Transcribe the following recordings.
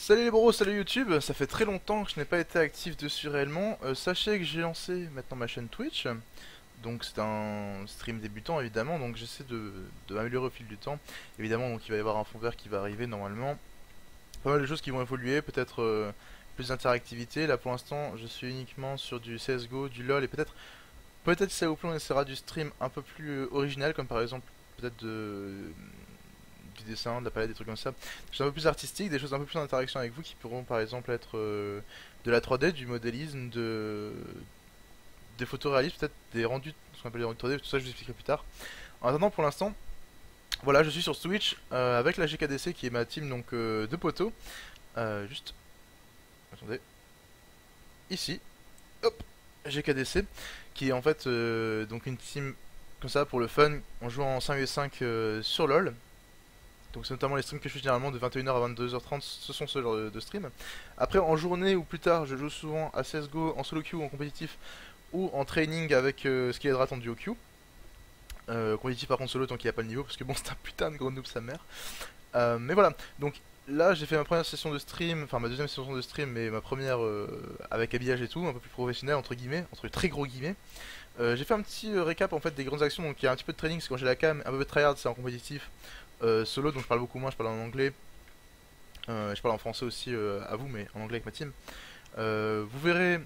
Salut les bros, salut YouTube, ça fait très longtemps que je n'ai pas été actif dessus réellement. Sachez que j'ai lancé maintenant ma chaîne Twitch, donc c'est un stream débutant évidemment, donc j'essaie de m'améliorer au fil du temps. Évidemment, donc il va y avoir un fond vert qui va arriver normalement. Pas mal de choses qui vont évoluer, peut-être plus d'interactivité. Là pour l'instant je suis uniquement sur du CSGO, du LoL et peut-être si ça vous plaît on essaiera du stream un peu plus original, comme par exemple peut-être du dessin, de la palette, des trucs comme ça. Des choses un peu plus artistiques, des choses un peu plus en interaction avec vous qui pourront par exemple être de la 3D, du modélisme, des photos réalistes, peut-être des rendus, ce qu'on appelle des rendus 3D, tout ça je vous expliquerai plus tard. En attendant pour l'instant, voilà, je suis sur Twitch avec la GKDC qui est ma team donc de poteaux. Juste, attendez, ici, hop, GKDC, qui est en fait donc une team comme ça pour le fun. On joue en 5v5 sur LoL. Donc c'est notamment les streams que je fais généralement de 21h à 22h30, ce sont ce genre de streams. Après en journée ou plus tard, je joue souvent à CSGO en solo queue ou en compétitif ou en training avec ce qui aidera en duo queue. Compétitif par contre solo tant qu'il n'y a pas le niveau parce que bon c'est un putain de gros noob sa mère. Mais voilà, donc là j'ai fait ma première session de stream, enfin ma deuxième session de stream mais ma première avec habillage et tout, un peu plus professionnel entre guillemets, entre très gros guillemets. J'ai fait un petit récap en fait des grandes actions, donc il y a un petit peu de training, c'est quand j'ai la cam, un peu de tryhard c'est en compétitif. Solo, donc je parle beaucoup moins, je parle en anglais. Je parle en français aussi à vous, mais en anglais avec ma team. Vous verrez,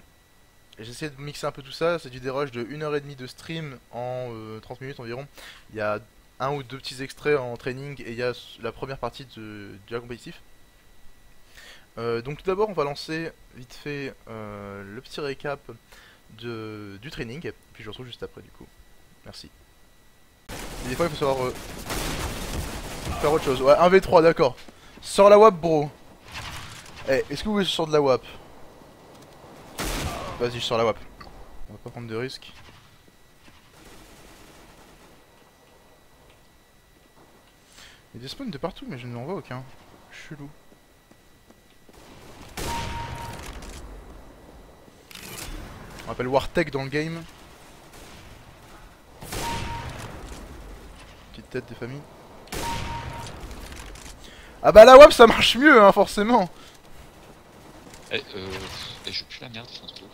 j'essaie de mixer un peu tout ça. C'est du dérush de 1h30 de stream en 30 minutes environ. Il y a un ou deux petits extraits en training et il y a la première partie du compétitif. Donc tout d'abord, on va lancer vite fait le petit récap du training. Et puis je vous retrouve juste après du coup. Merci. Et des fois, il faut savoir faire autre chose. Ouais, 1v3, d'accord. Sors la WAP, bro. Eh, est-ce que vous voulez que je sorte de la WAP? Vas-y, je sors la WAP. On va pas prendre de risques. Il y a des spawns de partout, mais je n'en vois aucun. Chelou. On appelle Wartech dans le game. Petite tête des familles. Ah bah la WAP ça marche mieux, hein, forcément. Je pue la merde, sans trop.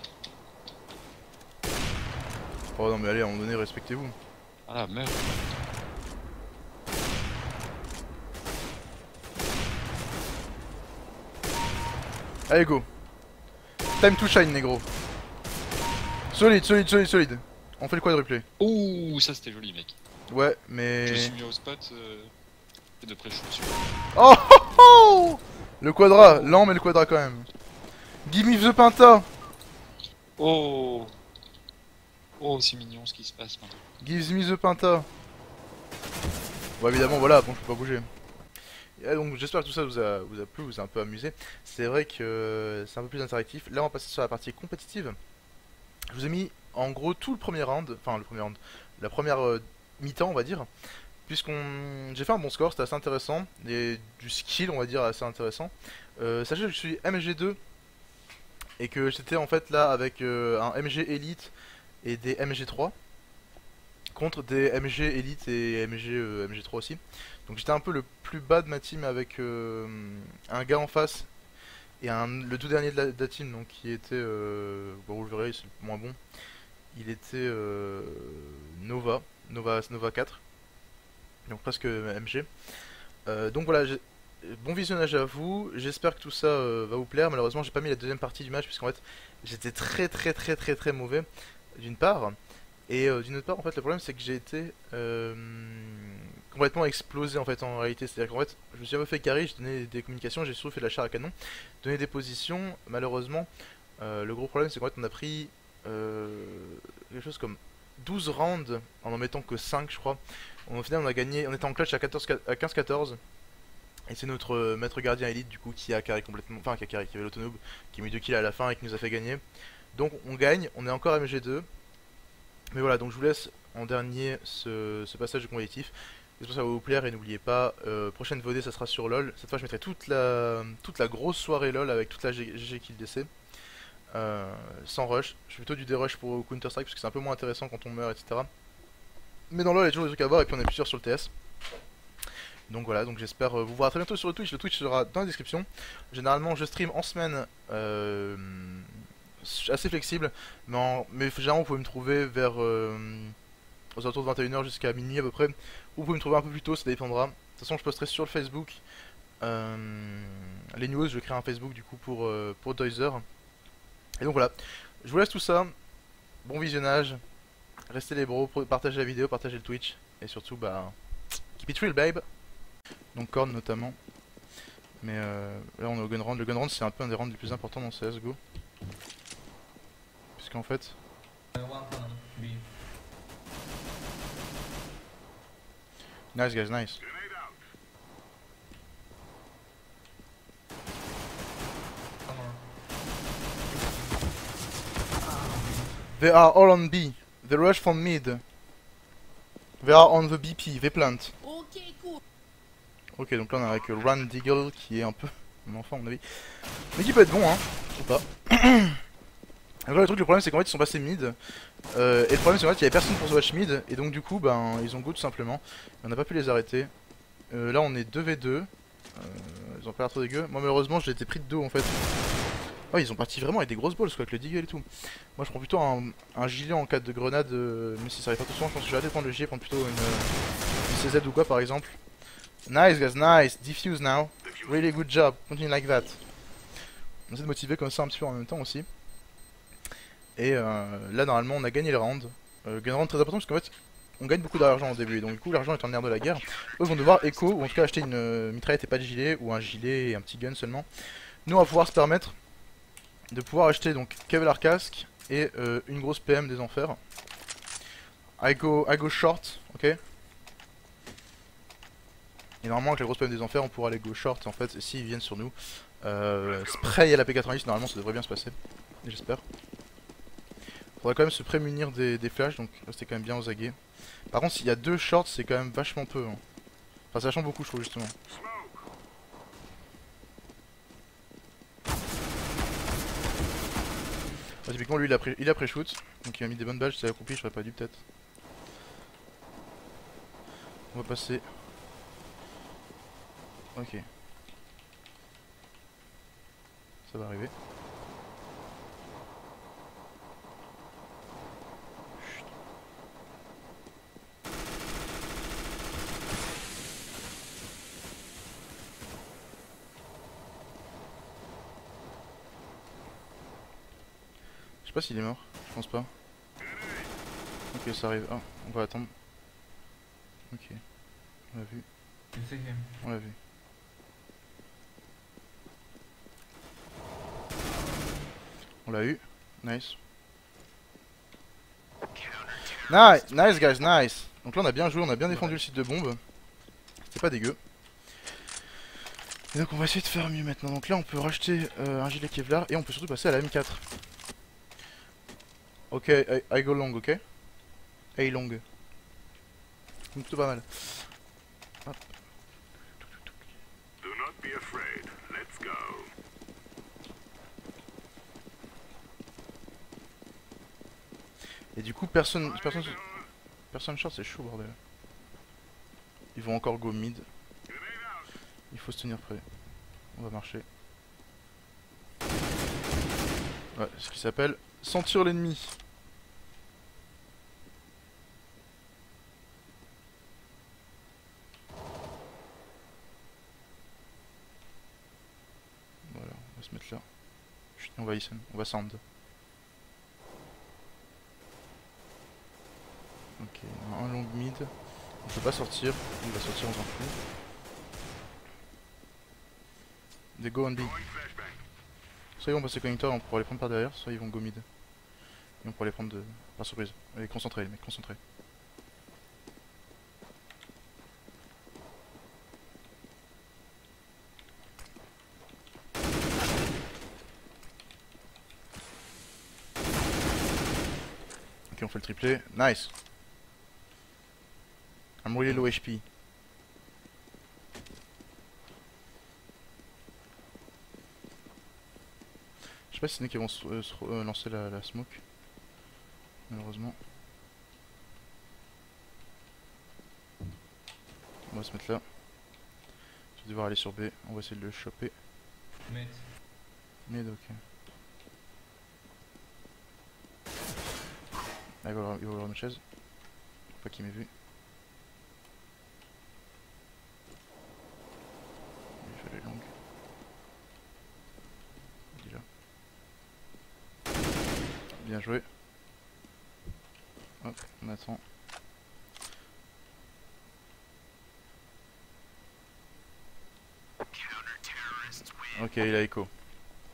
Oh non mais allez, à un moment donné, respectez-vous. Ah merde. Allez go. Time to shine, négro. Solide, solide, solide, solide. On fait le quadruplé. Ouh, ça c'était joli, mec. Ouais, Je mais... me suis mis au spot et de près je suis dessus. Oh oh oh. Le quadra, lent mais le quadra quand même. Give me the Pinta. Oh. Oh, c'est mignon ce qui se passe maintenant. Give me the Pinta. Bon évidemment voilà, bon je peux pas bouger. Et donc j'espère que tout ça vous a plu, vous a un peu amusé. C'est vrai que c'est un peu plus interactif. Là on va passer sur la partie compétitive. Je vous ai mis en gros tout le premier round, enfin le premier round, la première mi-temps on va dire. Puisqu'on j'ai fait un bon score, c'était assez intéressant. Et du skill on va dire assez intéressant. Sachez que je suis MG2 et que j'étais en fait là avec un MG Elite et des MG3 contre des MG Elite et MG3 aussi. Donc j'étais un peu le plus bas de ma team avec un gars en face et le tout dernier de la team donc qui était, bon vous le verrez c'est le moins bon. Il était Nova 4, donc presque MG. Donc voilà, bon visionnage à vous, j'espère que tout ça va vous plaire. Malheureusement j'ai pas mis la deuxième partie du match puisqu'en fait j'étais très mauvais d'une part. Et d'une autre part, en fait, le problème c'est que j'ai été complètement explosé en fait en réalité. C'est-à-dire qu'en fait, je me suis un peu fait carry, j'ai donné des communications, j'ai surtout fait de la chair à canon, donné des positions. Malheureusement, le gros problème c'est qu'en fait, on a pris quelque chose comme 12 rounds en mettant que 5, je crois. Au final, on a gagné, on était en clutch à 15-14. Et c'est notre maître gardien élite du coup qui a carré complètement, enfin qui a carré, qui avait l'autonome, qui a mis 2 kills à la fin et qui nous a fait gagner. Donc on gagne, on est encore MG2. Mais voilà, donc je vous laisse en dernier ce passage de compétitif. J'espère que ça va vous plaire et n'oubliez pas, prochaine VOD ça sera sur LoL. Cette fois je mettrai toute la grosse soirée LoL avec toute la GG Kill DC. Sans rush. Je fais plutôt du dérush pour Counter Strike parce que c'est un peu moins intéressant quand on meurt, etc. Mais dans LoL il y a toujours des trucs à voir et puis on est plus sûr sur le TS. Donc voilà, donc j'espère vous voir très bientôt sur le Twitch sera dans la description. Généralement je stream en semaine assez flexible, mais généralement vous pouvez me trouver vers aux alentours de 21h jusqu'à minuit à peu près. Ou vous pouvez me trouver un peu plus tôt, ça dépendra. De toute façon je posterai sur le Facebook les news, je crée un Facebook du coup pour Toyser. Et donc voilà, je vous laisse tout ça, bon visionnage, restez les bros, partagez la vidéo, partagez le Twitch, et surtout bah, keep it real babe. Donc Korn notamment. Mais là on est au gun round. Le gun round c'est un peu un des rounds les plus importants dans CSGO. Puisqu'en fait... Nice guys, nice. They are all on B. They rush from mid. They are on the BP, they plant. Ok, cool. Ok, donc là on est avec Run Deagle qui est un peu mon enfant à mon avis. Mais qui peut être bon hein, ou pas. Alors le problème c'est qu'en fait ils sont passés mid. Et le problème c'est qu'en fait il y avait personne pour se watch mid. Et donc du coup ben ils ont go tout simplement. On n'a pas pu les arrêter. Là on est 2v2. Ils ont pas l'air trop dégueu. Moi malheureusement j'ai été pris de dos en fait. Oh ils ont parti vraiment avec des grosses balles quoi, avec le deagle et tout. Moi je prends plutôt un gilet en cas de grenade. Mais si ça arrive pas tout souvent je pense que je vais arrêter de prendre le gilet, prendre plutôt une CZ ou quoi par exemple. Nice guys, nice. Diffuse now. Really good job. Continue like that. On essaie de motiver comme ça un petit peu en même temps aussi. Et là normalement on a gagné le round. Gain round très important parce qu'en fait on gagne beaucoup d'argent au début. Et donc du coup l'argent est en nerf de la guerre. Eux vont devoir écho ou en tout cas acheter une mitraillette et pas de gilet. Ou un gilet et un petit gun seulement. Nous on va pouvoir se permettre de pouvoir acheter donc Kevlar Casque et une grosse PM des enfers. I go short, ok. Et normalement avec la grosse PM des enfers on pourra aller go short en fait s'ils viennent sur nous. Spray à la P90 normalement ça devrait bien se passer. J'espère. Faudra quand même se prémunir des flashs donc restez quand même bien aux aguets. Par contre s'il y a deux shorts c'est quand même vachement peu hein. Enfin ça change beaucoup je trouve justement. Typiquement lui il a pré-shoot, donc il m'a mis des bonnes balles, je t'avais accroupi, j'aurais pas dû peut-être. On va passer. Ok. Ça va arriver. Chut. Je sais pas s'il est mort, je pense pas. Ok ça arrive, ah, on va attendre. Ok, on l'a vu. On l'a vu. On l'a eu, nice. Nice, nice guys, nice. Donc là on a bien joué, on a bien défendu le site de bombe. C'était pas dégueu. Et donc on va essayer de faire mieux maintenant. Donc là on peut racheter un gilet Kevlar et on peut surtout passer à la M4. Ok, I go long, ok. A long. Donc plutôt pas mal. Hop. Do not be afraid. Let's go. Et du coup personne short, c'est chaud bordel. Ils vont encore go mid. Il faut se tenir prêt. On va marcher. Ouais, ce qui s'appelle sentir l'ennemi. Voilà, on va se mettre là. Chut, on va listen, on va sound. Ok, un long mid. On peut pas sortir. Il va sortir, on s'en fout. Des go on B. Soit ils vont passer connecteur, on pourra les prendre par derrière, soit ils vont go mid. Et on pourra les prendre par surprise. Allez, concentrez les mecs, concentrez. Ok, on fait le triplé. Nice. I'm really low HP. Je sais pas si c'est nous qui vont lancer la smoke. Malheureusement. On va se mettre là. devoir aller sur B. On va essayer de le choper. Mid. Mid, ok. Ah, il va y avoir une chaise. Faut pas qu'il m'ait vu. Il fallait longue. Il est là. Bien joué. Hop, on attend. Ok, il a écho.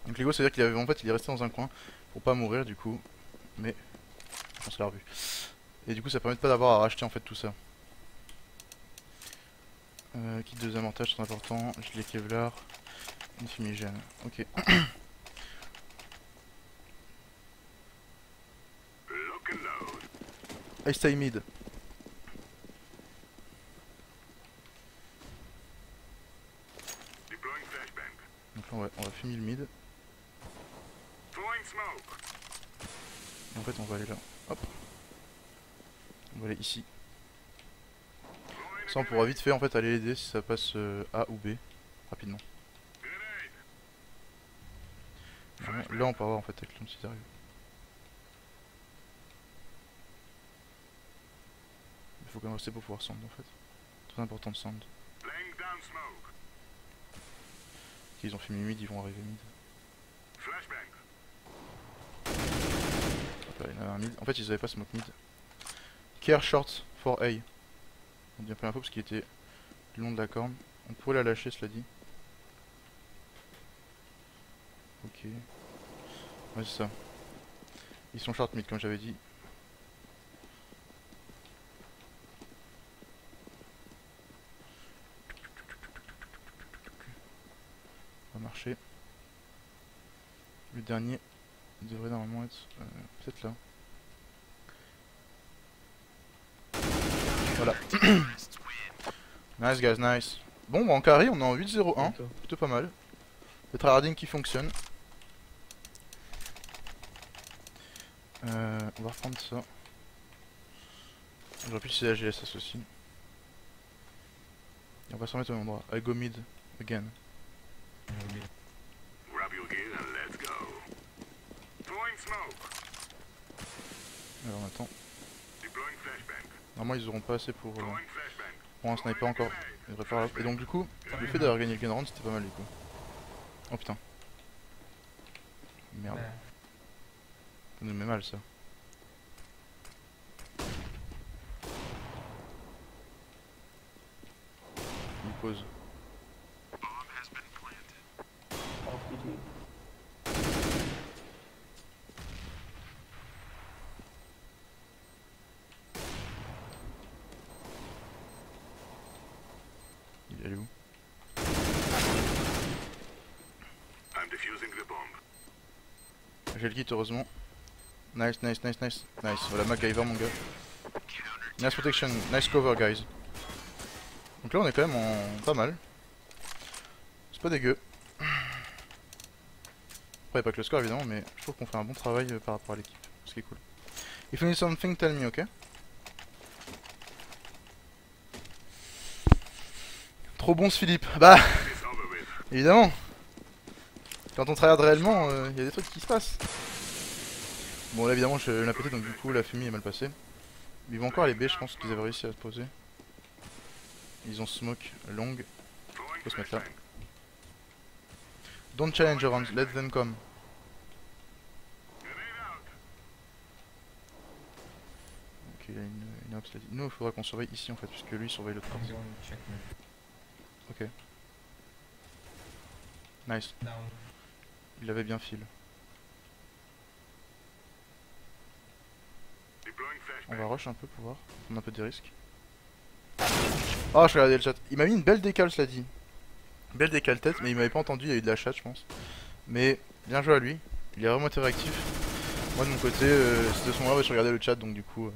Donc l'ego, c'est-à-dire qu'il avait en fait, il est resté dans un coin pour pas mourir du coup. Mais on se l'a revu. Et du coup, ça permet pas d'avoir à racheter en fait tout ça. Kit de avantages, c'est important. Gilet Kevlar, une fumigène. Ok. Lock and load. I stay mid. Deploying flashbang. Donc là, on va fumer le mid. Throwing smoke. Et en fait, on va aller là. Hop. On va aller ici. Throwing Ça, on pourra vite fait en fait aller aider si ça passe A ou B rapidement. grenade. Là, on peut avoir en fait avec l'homme s'il arrive. Il faut quand même rester pour pouvoir sound en fait. Très important de sound. Laying down smoke. Ok, ils ont fait mid, ils vont arriver mid. Flashbang. Hop là, il y en avait un mid. En fait, ils avaient pas smoke mid. Care short for A. On dit un peu l'info parce qu'il était le long de la corne. On pourrait la lâcher, cela dit. Ok. Ouais, c'est ça. Ils sont short mid, comme j'avais dit. On va marcher. Le dernier devrait normalement être peut-être là. Voilà. Nice guys, nice. Bon, bah en carré, on est en 8-0-1. Plutôt pas mal. Le tryharding qui fonctionne. On va reprendre ça. J'aurais pu utiliser la GSS aussi. Et on va se remettre au même endroit. I go mid again. Grab your gear and let's go. Throwing smoke. Alors on attend. Deploying flashbang. Normalement ils auront pas assez pour Throwing flashbang. un sniper encore. Ils devraient pas avoir- Et donc du coup, le fait d'avoir gagné le gun round c'était pas mal du coup. Oh putain. Merde. Ça nous met mal ça. Il pose. Il est allé où? I'm defusing the bomb. J'ai le kit heureusement. Nice, nice, nice, nice. Nice. Voilà MacGyver mon gars. Nice protection, nice cover guys. Donc là on est quand même en pas mal. C'est pas dégueu. Après pas que le score évidemment, mais je trouve qu'on fait un bon travail par rapport à l'équipe. Ce qui est cool. If you need something, tell me, ok? Trop bon ce Philippe. Bah It's over with. évidemment. Quand on travaille réellement, il y a des trucs qui se passent. Bon là évidemment je l'ai pété donc du coup la fumée est mal passée. Ils vont encore aller B, je pense qu'ils avaient réussi à se poser. Ils ont smoke long. Throwing Faut se mettre là. flashbang. Don't challenge around, let them come. Grenade out. Ok, il y a une ops là. Nous il faudra qu'on surveille ici en fait, puisque lui il surveille l'autre partie. Ok. Nice, Down. il avait bien fil. Deploying On flashbang. va rush un peu pour voir, prendre un peu des risques. Oh, je regardais le chat. Il m'a mis une belle décale, cela dit. Belle décale tête, mais il m'avait pas entendu, il y a eu de la chatte, je pense. Mais bien joué à lui, il est vraiment été réactif. Moi de mon côté, c'était ce moment-là où je regardais le chat, donc du coup,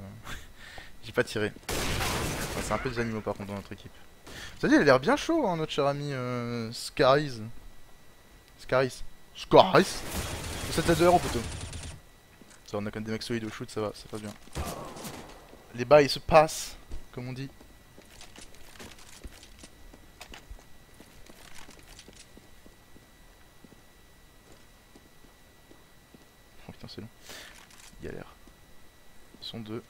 j'ai pas tiré. Enfin, c'est un peu des animaux par contre dans notre équipe. Ça dit, il a l'air bien chaud, hein, notre cher ami Scaris. Scaris. Scaris. 7 têtes de héros plutôt. Ça, on a quand même des mecs solides au shoot, ça va, ça passe bien. Les bails se passent, comme on dit. putain c'est long. Galère. Ils sont deux.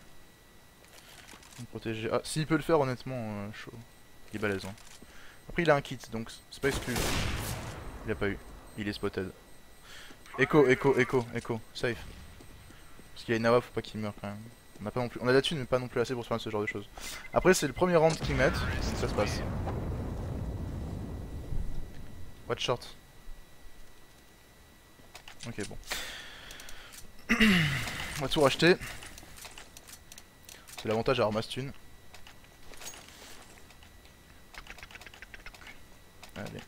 Me protéger. Ah, s'il peut le faire honnêtement, chaud. Il est balèze. Hein. Après il a un kit donc c'est pas exclu. Il a pas eu. Il est spotted. Echo, safe. Parce qu'il a une AWA, faut pas qu'il meure quand même. On a pas non plus. On a de la thune mais pas non plus assez pour se faire ce genre de choses. Après c'est le premier round qu'ils mettent, donc ça se passe. Watch short. Ok bon. On va tout racheter. C'est l'avantage à avoir masse thune. Allez.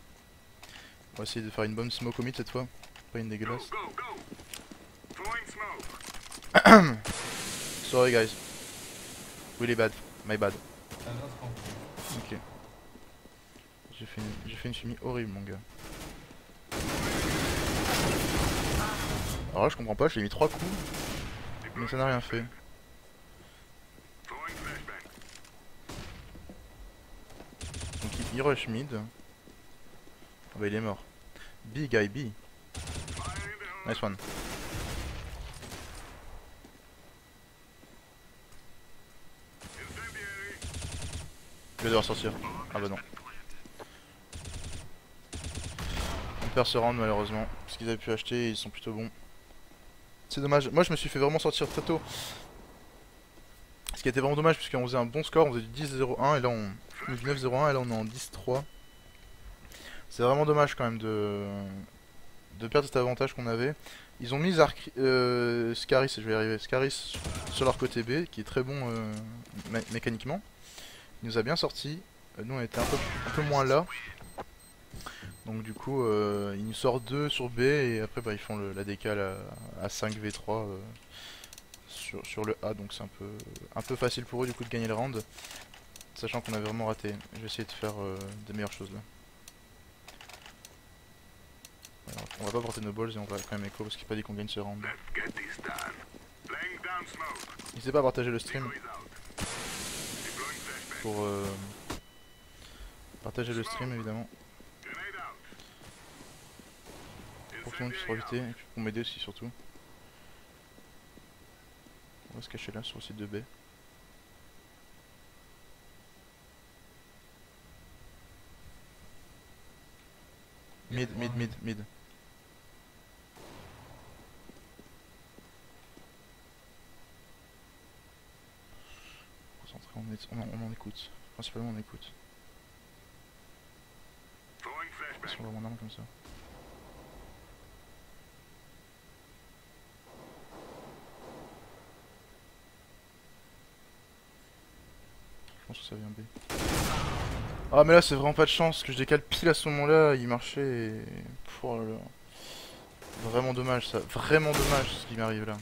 On va essayer de faire une bonne smoke au mid cette fois. Pas une dégueulasse. Sorry guys. Really bad. My bad. Ok. J'ai fait une chimie horrible mon gars. Alors là je comprends pas, j'ai mis 3 coups. Mais ça n'a rien fait. Donc il rush mid. Ah bah il est mort. B guy B. Nice one. Je vais devoir sortir. Ah bah non. On perd ce round malheureusement. Parce qu'ils avaient pu acheter, ils sont plutôt bons. C'est dommage. Moi je me suis fait vraiment sortir très tôt. Ce qui a été vraiment dommage puisqu'on faisait un bon score, on faisait du 10-0-1 et là on... du 9-0-1 et là on est en 10-3. C'est vraiment dommage quand même de perdre cet avantage qu'on avait. Ils ont mis Scaris, je vais y arriver, Scaris sur leur côté B qui est très bon mécaniquement. Il nous a bien sorti. Nous on était un peu moins là. Donc du coup il nous sort 2 sur B et après bah, ils font la décale à 5v3 sur le A, donc c'est un peu facile pour eux du coup de gagner le round. Sachant qu'on avait vraiment raté. Je vais essayer de faire des meilleures choses là. Alors, on va pas porter nos balls et on va quand même écho parce qu'il n'a pas dit qu'on gagne ce round. N'hésitez pas à partager le stream pour partager le stream évidemment. Pour que tout le monde puisse profiter et puis pour m'aider aussi surtout. On va se cacher là sur le site de B. Mid. Concentré, on en écoute. Principalement on écoute. Si on va mon arme comme ça. Je pense que ça vient B. Ah mais là c'est vraiment pas de chance que je décale pile à ce moment là, il marchait et... Oh là là. Vraiment dommage ça, vraiment dommage ce qui m'arrive là.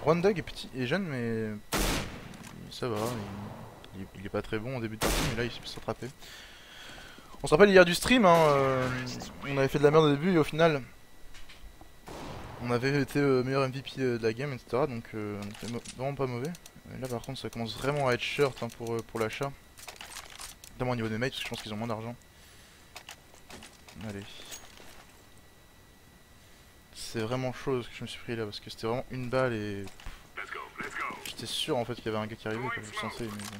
Rondog est petit et jeune mais ça va, il est pas très bon au début de partie mais là il s'est s'attraper. On se rappelle hier du stream, hein, on avait fait de la merde au début et au final on avait été meilleur MVP de la game etc. Donc on était vraiment pas mauvais. Là par contre ça commence vraiment à être short hein, pour l'achat. Notamment au niveau des mates parce que je pense qu'ils ont moins d'argent. Allez. C'est vraiment chaud ce que je me suis pris là parce que c'était vraiment une balle et... J'étais sûr en fait qu'il y avait un gars qui arrivait comme je le sentais mais bon.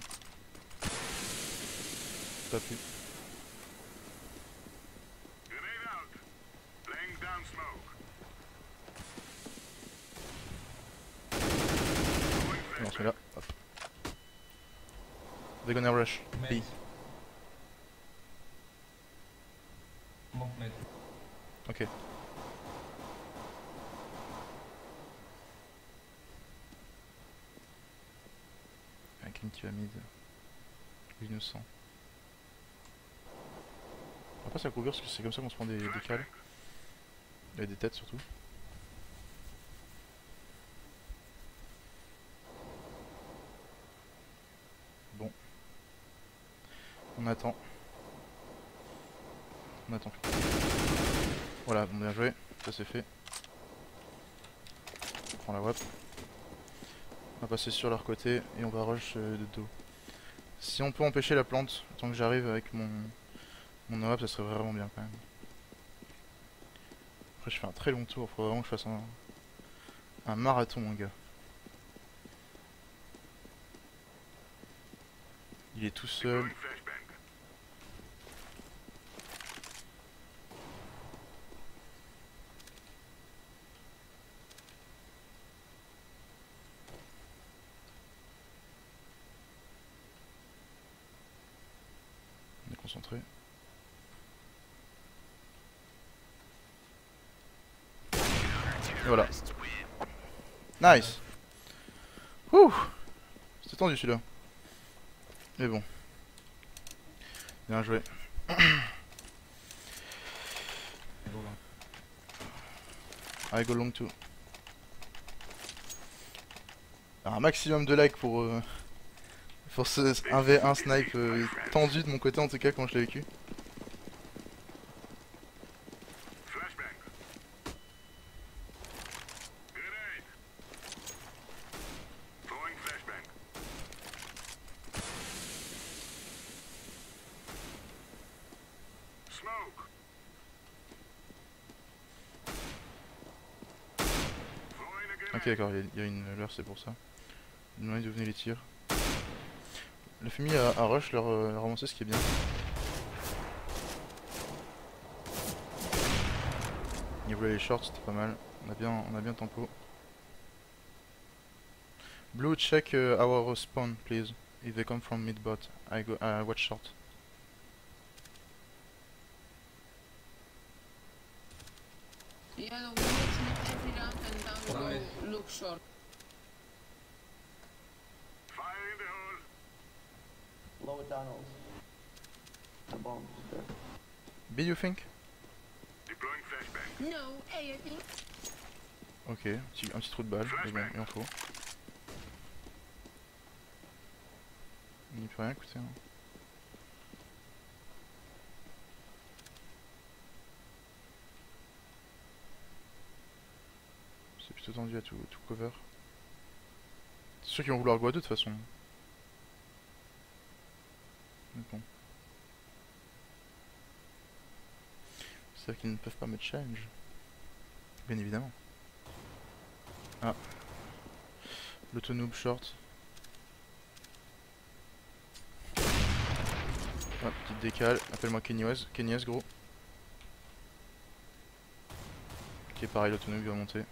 Pas pu. On se met là, hop. They're gonna rush. B. Ok. Un king qui va mid. Innocent. On va pas à couvrir parce que c'est comme ça qu'on se prend des cales. Et des têtes surtout. Bon. On attend. On attend. Voilà, bon, bien joué. Ça c'est fait. On prend la WAP. On va passer sur leur côté et on va rush de dos. Si on peut empêcher la plante, tant que j'arrive avec mon AWP, ça serait vraiment bien quand même. Après je fais un très long tour, faut vraiment que je fasse un marathon mon gars. Il est tout seul. Deploying flashbang. On est concentré. Et voilà. Nice. Ouh. C'était tendu celui-là. Mais bon. Bien joué. I go long too. Alors, un maximum de likes pour ce 1v1 snipe tendu de mon côté en tout cas quand je l'ai vécu. Flashbang. Grenade. Throwing flashbang. Smoke. Throwing a grenade. Ok d'accord, il y a une leurre c'est pour ça. Je me demandais d'où venaient les tirs. Le FMI a rush leur remonter ce qui est bien. Il voulait les shorts, c'était pas mal. On a bien tempo. Blue, check our spawn, please. If they come from mid bot, I go watch short. Yellow, we need to make every ramp and down go look short. Fire in the hole. Lower tunnels. The bombs. B you think? Deploying flashbang. No, A, I think. Ok, un petit trou de balle, mais bon, il en faut. Il n'y peut rien écouter. Hein. C'est plutôt tendu à tout cover. C'est sûr qu'ils vont vouloir go à deux de toute façon. Mais bon. C'est-à-dire qu'ils ne peuvent pas mettre challenge. Bien évidemment. Ah. L'autonoob short. Ah, petite décale. Appelle-moi Kenyos. Kenyos gros. Ok pareil l'autonoob va monter.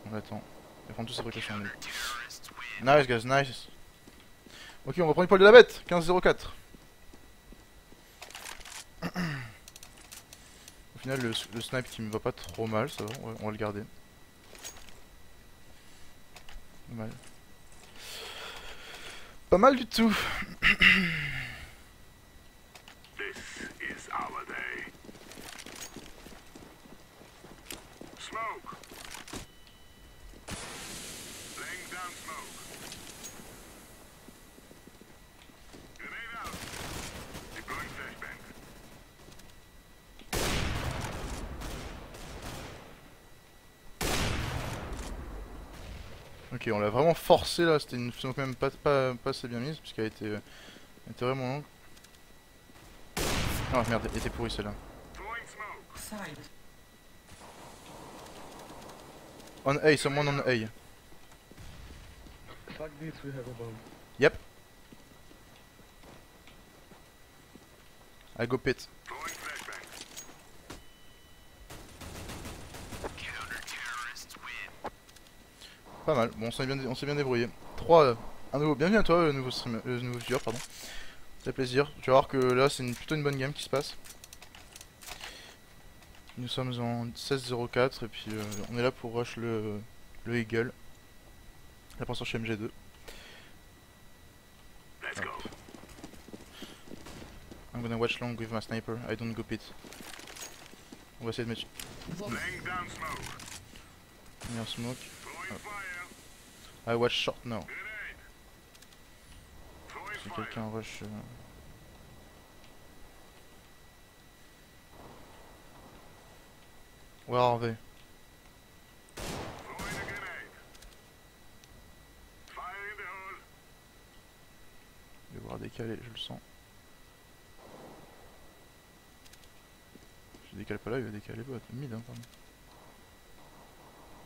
On attend. Il va prendre toutes ses précautions. Nice guys, nice. Ok on reprend une poil de la bête. 15-04. Au final le snipe qui me va pas trop mal, ça va, on va le garder. Pas mal. Pas mal du tout. This is our day. Smoke. Laying down smoke. Grenade out. Deploying flashbang. Ok, on l'a vraiment forcé là, c'était une façon quand même pas assez bien mise, puisqu'elle était vraiment longue. Ah merde, elle était pourrie celle-là. Throwing smoke. Side. On A, someone on A. Fuck this, we have a bomb. Yep. I go pit. Throwing flashbang. Pas mal, bon on s'est bien débrouillé. 3, un nouveau, bienvenue à toi, nouveau viewer, pardon. Ça fait plaisir, tu vas voir que là c'est plutôt une bonne game qui se passe. Nous sommes en 16-04 et puis on est là pour rush le Eagle. La pour sur MG2. Let's go. I'm gonna watch long with my sniper, I don't go pit. On va essayer de mettre Laying down smoke. un smoke. Throwing fire. I watch short now. Grenade. Throwing Si fire. quelqu'un rush... Where are they? Throwing a grenade. Fire in the hole. Je vais devoir décaler, je le sens. Tu décales pas là, il va décaler bot. Mid, hein, pardon.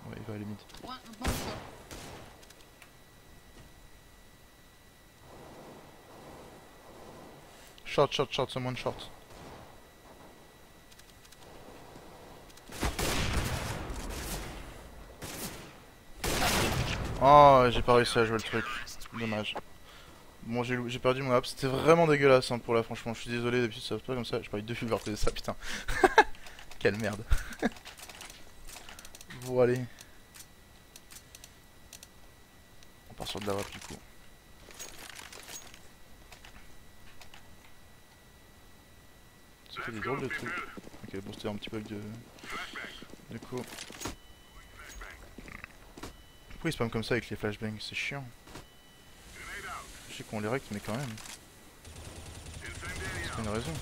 Ouais, il va aller mid. One bomb shot. Short, short, short, someone short. Oh, j'ai pas réussi à jouer le truc. Dommage. Bon, j'ai perdu mon app. C'était vraiment dégueulasse hein, pour là, franchement. Je suis désolé, d'habitude ça se passe pas comme ça. J'ai pas eu deux fulgures de ça, putain. Quelle merde. Bon, allez. On part sur de la rap du coup. Ça fait des drôles de trucs. Ok, bon, c'était un petit bug de coup. Pourquoi il spam comme ça avec les flashbangs? C'est chiant. Je sais qu'on les règle, mais quand même. C'est pas une raison.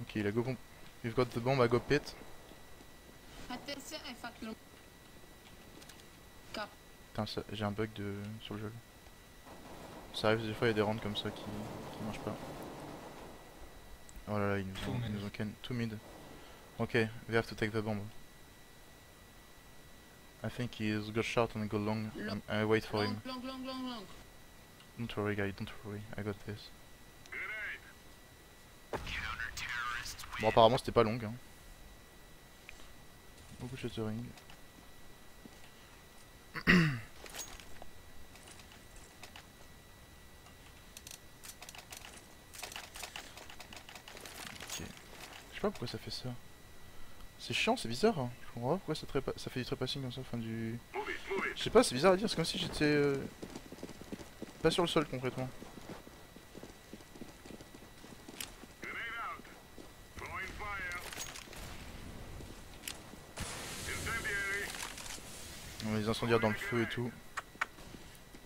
Ok, il a go bomb. We've got the bomb, I go pit. Attention, il faut que l'on... Putain, j'ai un bug sur le jeu. Ça arrive des fois, il y a des rounds comme ça qui marchent pas. Oh là là, ils nous ont ken. Too mid. Ok, we have to take the bomb. I think he's got short and go long. I wait for him. Long. Don't worry, guy, don't worry. I got this. Bon, apparemment, c'était pas long. Hein. Beaucoup de shuttering. Ok. Je sais pas pourquoi ça fait ça. C'est chiant, c'est bizarre. Hein. Je comprends pas pourquoi ça fait du trépassing comme ça. Enfin, du. Je sais pas, c'est bizarre à dire. C'est comme si j'étais pas sur le sol concrètement. On a les incendiaires dans le feu et tout.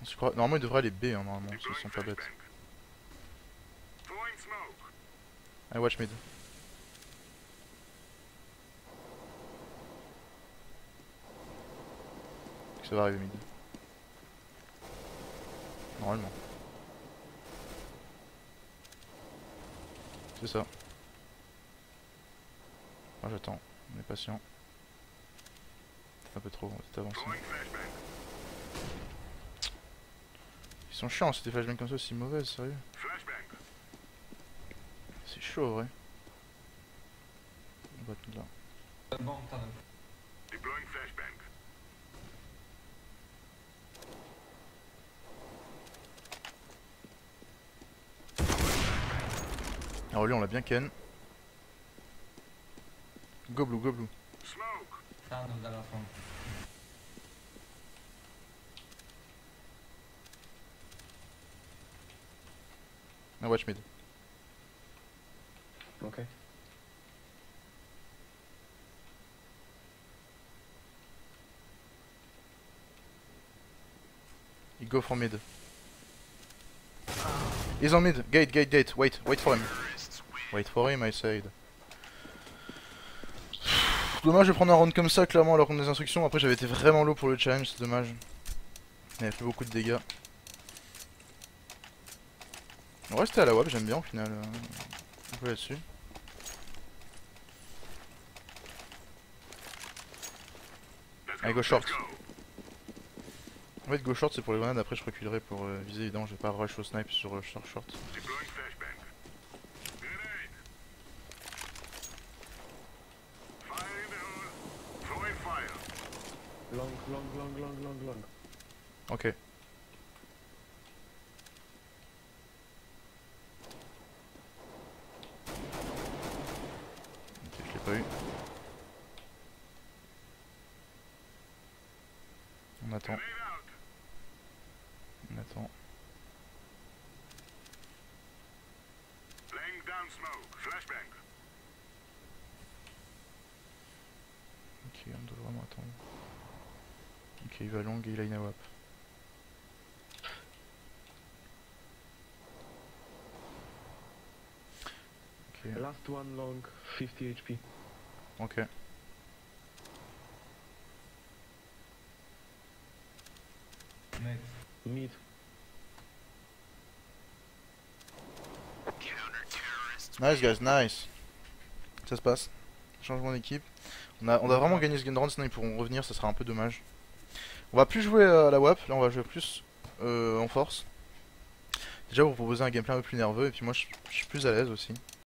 Je crois... Normalement, il devrait aller B, hein, normalement, s'ils sont pas bêtes. I watch mid. Ça va arriver mid. Normalement. C'est ça. Ah, j'attends. On est patient. C'est un peu trop, on va peut-être avancer. Ils sont chiants, ces flashbangs comme ça aussi mauvaises, sérieux. C'est chaud, vrai. On va tout là. Alors lui on l'a bien ken. Go blue, go blue. Now watch mid. Okay. He go from mid. He's on mid. Gate, gate, gate. Wait for him. Wait for him, I said. Dommage de prendre un round comme ça, clairement, alors qu'on a des instructions. Après, j'avais été vraiment low pour le challenge, c'est dommage. Il avait fait beaucoup de dégâts. On va rester à la WAP, j'aime bien au final. On peut là-dessus. Allez, go short. En fait, go short, c'est pour les grenades. Après, je reculerai pour viser. Évidemment, je vais pas rush au snipe sur short. Long. Ok. Ok, je l'ai pas eu. On attend. On attend. Ok, on doit vraiment attendre. Ok, il va long et il a une AWAP. Ok. Last one long, 50 HP. Ok. Mid. Nice guys, nice. Ça se passe. Changement d'équipe. On a vraiment gagné ce game round, sinon ils pourront revenir, ça sera un peu dommage. On va plus jouer à la WAP, là on va jouer plus en force. Déjà vous proposer un gameplay un peu plus nerveux, et puis moi je suis plus à l'aise aussi.